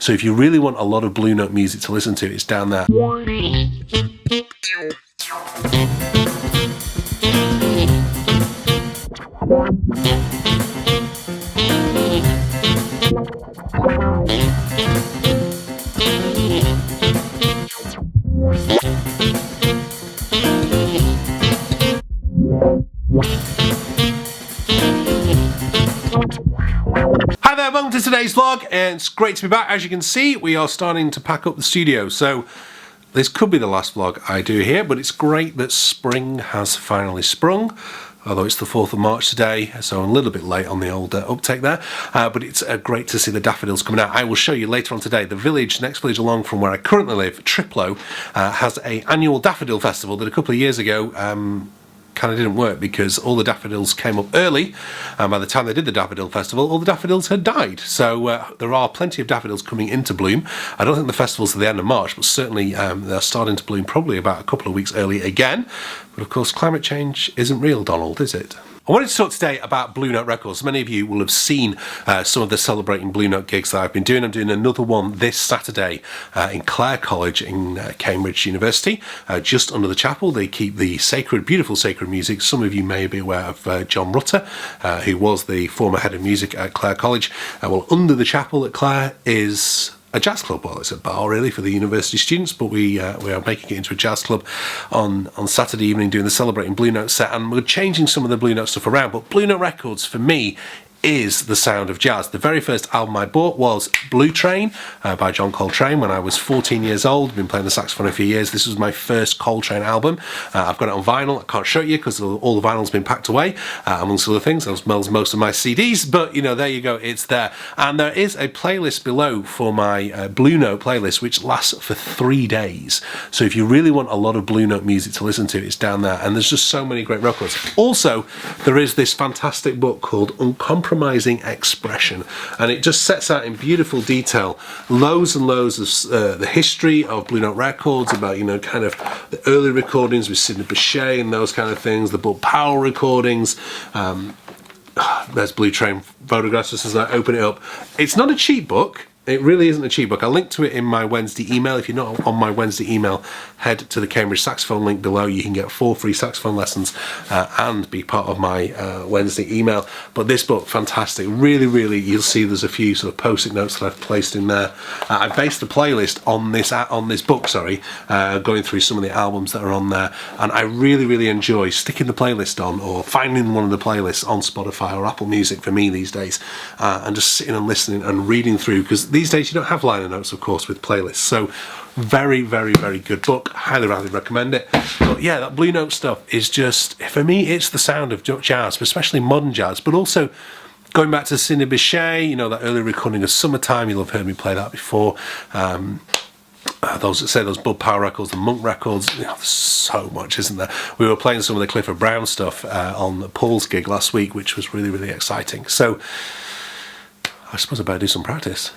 So if you really want a lot of Blue Note music to listen to, it's down there. Hi there, welcome to today's vlog, and it's great to be back. As you can see, we are starting to pack up the studio, so this could be the last vlog I do here, but it's great that spring has finally sprung, although it's the 4th of March today, so I'm a little bit late on the old uptake there, but it's great to see the daffodils coming out. I will show you later on today. The village, next village along from where I currently live, Triplo, has an annual daffodil festival that a couple of years ago kind of didn't work because all the daffodils came up early, and by the time they did the daffodil festival, all the daffodils had died. So there are plenty of daffodils coming into bloom. I don't think the festival's at the end of March, but certainly they're starting to bloom probably about a couple of weeks early again. But of course, climate change isn't real, Donald, is it? I wanted to talk today about Blue Note Records. Many of you will have seen some of the Celebrating Blue Note gigs that I've been doing. I'm doing another one this Saturday in Clare College in Cambridge University, just under the chapel. They keep the sacred, beautiful sacred music. Some of you may be aware of John Rutter, who was the former head of music at Clare College. Well, under the chapel at Clare is a jazz club. Well, it's a bar really for the university students, but we are making it into a jazz club on Saturday evening, doing the Celebrating Blue Note set, and we're changing some of the Blue Note stuff around. But Blue Note Records for me is the sound of jazz. The very first album I bought was Blue Train by John Coltrane when I was 14 years old. I've been playing the saxophone a few years. This was my first Coltrane album. I've got it on vinyl. I can't show it you because all the vinyl's been packed away, amongst other things, as well as most of my CDs, but you know, there you go, it's there. And there is a playlist below for my Blue Note playlist which lasts for 3 days. So if you really want a lot of Blue Note music to listen to, it's down there, and there's just so many great records. Also, there is this fantastic book called Uncompromising Expression, and it just sets out in beautiful detail loads and loads of the history of Blue Note Records, about, you know, kind of the early recordings with Sidney Bechet and those kind of things, the Bud Powell recordings. There's Blue Train photographs just as I open it up. It's not a cheap book. It really isn't a cheap book. I'll link to it in my Wednesday email. If you're not on my Wednesday email, head to the Cambridge Saxophone link below. You can get 4 free saxophone lessons and be part of my Wednesday email. But this book, fantastic. Really, really, you'll see there's a few sort of post-it notes that I've placed in there. I've based the playlist on this book, going through some of the albums that are on there. And I really, really enjoy sticking the playlist on, or finding one of the playlists on Spotify or Apple Music for me these days, and just sitting and listening and reading through, because these days you don't have liner notes, of course, with playlists. So very, very, very good book. Highly, highly recommend it. But yeah, that Blue Note stuff is just, for me, it's the sound of jazz, especially modern jazz, but also going back to Sidney Bechet, you know, that early recording of Summertime. You'll have heard me play that before. Those Bud Powell records, the Monk records, you know, there's so much, isn't there? We were playing some of the Clifford Brown stuff on Paul's gig last week, which was really, really exciting. So I suppose I better do some practice.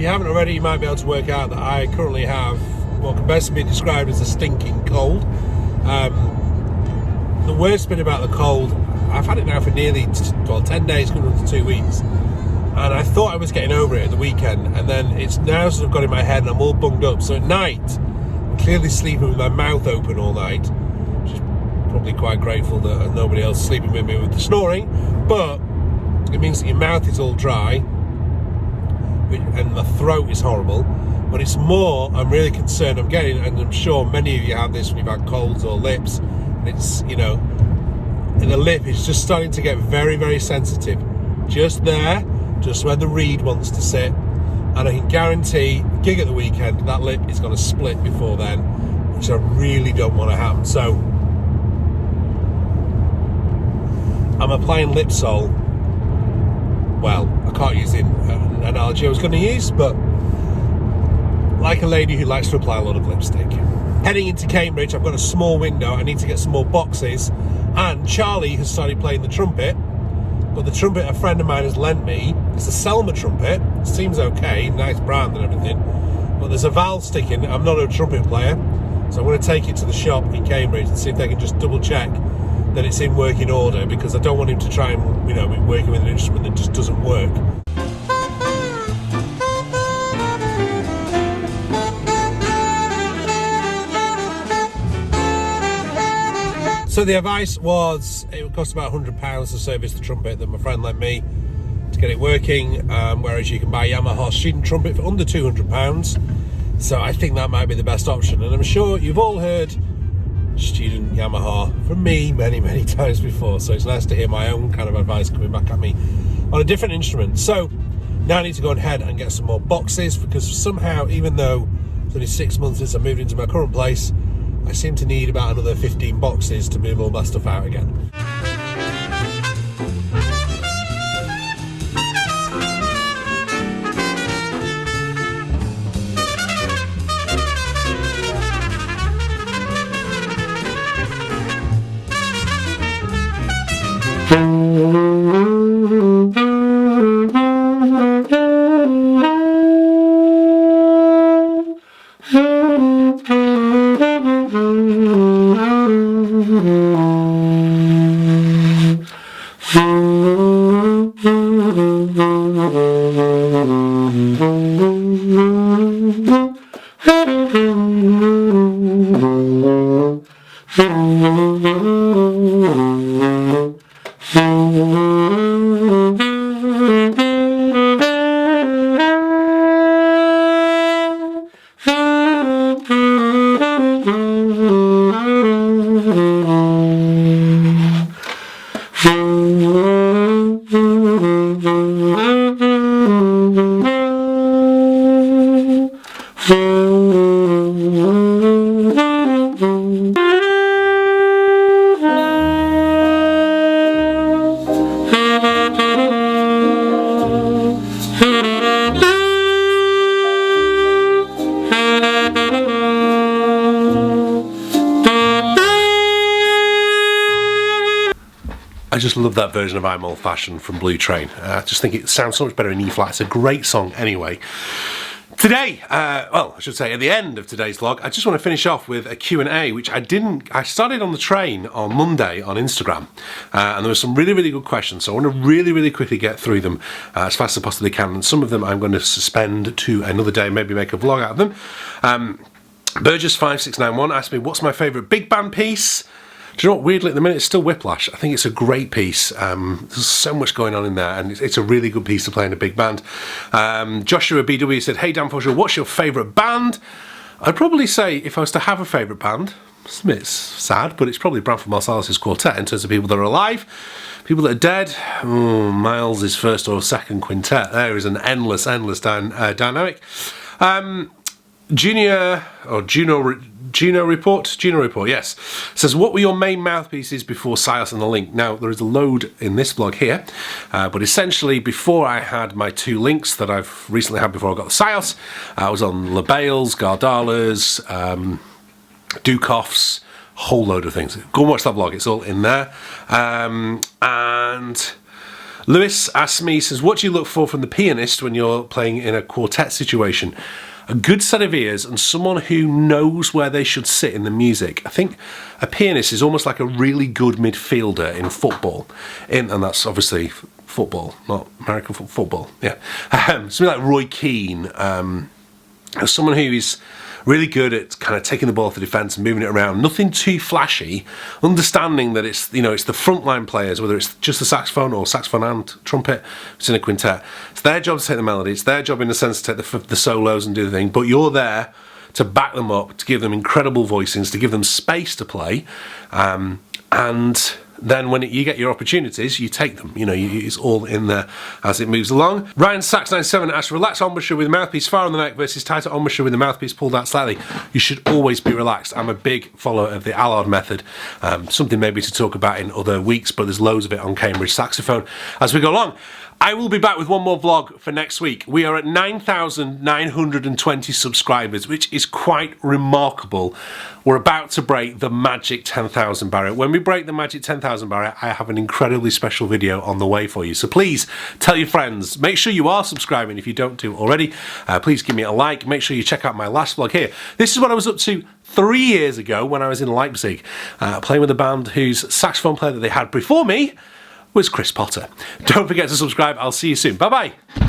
you haven't already, you might be able to work out that I currently have what can best be described as a stinking cold. The worst bit about the cold, I've had it now for nearly 10 days, coming up to 2 weeks, and I thought I was getting over it at the weekend, and then it's now sort of got in my head and I'm all bunged up. So at night, I'm clearly sleeping with my mouth open all night, which is probably quite grateful that nobody else is sleeping with me with the snoring, but it means that your mouth is all dry and the throat is horrible. But it's more, I'm really concerned, I'm getting, and I'm sure many of you have this when you've had colds or lips, and it's, you know, and the lip is just starting to get very, very sensitive. Just there, just where the reed wants to sit. And I can guarantee, gig at the weekend, that lip is going to split before then, which I really don't want to happen. So, I'm applying lip sole. Well, I can't use the analogy I was going to use, but like a lady who likes to apply a lot of lipstick. Heading into Cambridge, I've got a small window. I need to get some more boxes, and Charlie has started playing the trumpet. But the trumpet a friend of mine has lent me, it's a Selma trumpet. It seems okay, nice brand and everything, but there's a valve sticking. I'm not a trumpet player, so I'm going to take it to the shop in Cambridge and see if they can just double check that it's in working order, because I don't want him to try and, you know, be working with an instrument that just doesn't work. So the advice was, it would cost about £100 to service the trumpet that my friend lent me to get it working, whereas you can buy a Yamaha student trumpet for under £200. So I think that might be the best option, and I'm sure you've all heard student Yamaha from me many, many times before, so it's nice to hear my own kind of advice coming back at me on a different instrument. So now I need to go ahead and get some more boxes, because somehow, even though it's only 6 months since I moved into my current place, I seem to need about another 15 boxes to move all my stuff out again. I just love that version of I'm Old Fashioned from Blue Train. I just think it sounds so much better in E-flat. It's a great song anyway. Today, well, I should say at the end of today's vlog, I just want to finish off with a Q&A, which I started on the train on Monday on Instagram, and there were some really, really good questions, so I want to really, really quickly get through them as fast as I possibly can, and some of them I'm going to suspend to another day, maybe make a vlog out of them. Burgess5691 asked me, what's my favourite big band piece? Do you know what, weirdly at the minute it's still Whiplash. I think it's a great piece. There's so much going on in there, and it's a really good piece to play in a big band. Joshua BW said, hey Dan Forshaw, what's your favourite band? I'd probably say, if I was to have a favourite band, it's sad, but it's probably Branford Marsalis' quartet in terms of people that are alive. People that are dead, Miles' first or second quintet. There is an endless dynamic. Juno Report, yes, says, what were your main mouthpieces before Silas and the Link? Now, there is a load in this vlog here, but essentially before I had my two links that I've recently had before I got the Silas, I was on LaBelles, Gardalas, Dukoffs, whole load of things. Go and watch that vlog, it's all in there. And Lewis asks me, says, what do you look for from the pianist when you're playing in a quartet situation? A good set of ears and someone who knows where they should sit in the music. I think a pianist is almost like a really good midfielder in football. And that's obviously football, not American football. Yeah. Something like Roy Keane. Someone who is really good at kind of taking the ball off the defence and moving it around. Nothing too flashy. Understanding that it's, you know, it's the frontline players, whether it's just the saxophone or saxophone and trumpet, it's in a quintet. It's their job to take the melody. It's their job in a sense to take the solos and do the thing. But you're there to back them up, to give them incredible voicings, to give them space to play, and then when you get your opportunities, you take them. You know, it's all in there as it moves along. Ryan Sachs 97 asks, relaxed embouchure with mouthpiece far on the neck versus tighter embouchure with the mouthpiece pulled out slightly. You should always be relaxed. I'm a big follower of the Allard method. Something maybe to talk about in other weeks, but there's loads of it on Cambridge Saxophone as we go along. I will be back with one more vlog for next week. We are at 9,920 subscribers, which is quite remarkable. We're about to break the magic 10,000 barrier. When we break the magic 10,000 barrier, I have an incredibly special video on the way for you. So please tell your friends. Make sure you are subscribing if you don't do already. Please give me a like. Make sure you check out my last vlog here. This is what I was up to 3 years ago when I was in Leipzig, playing with a band whose saxophone player that they had before me was Chris Potter. Don't forget to subscribe. I'll see you soon. Bye-bye.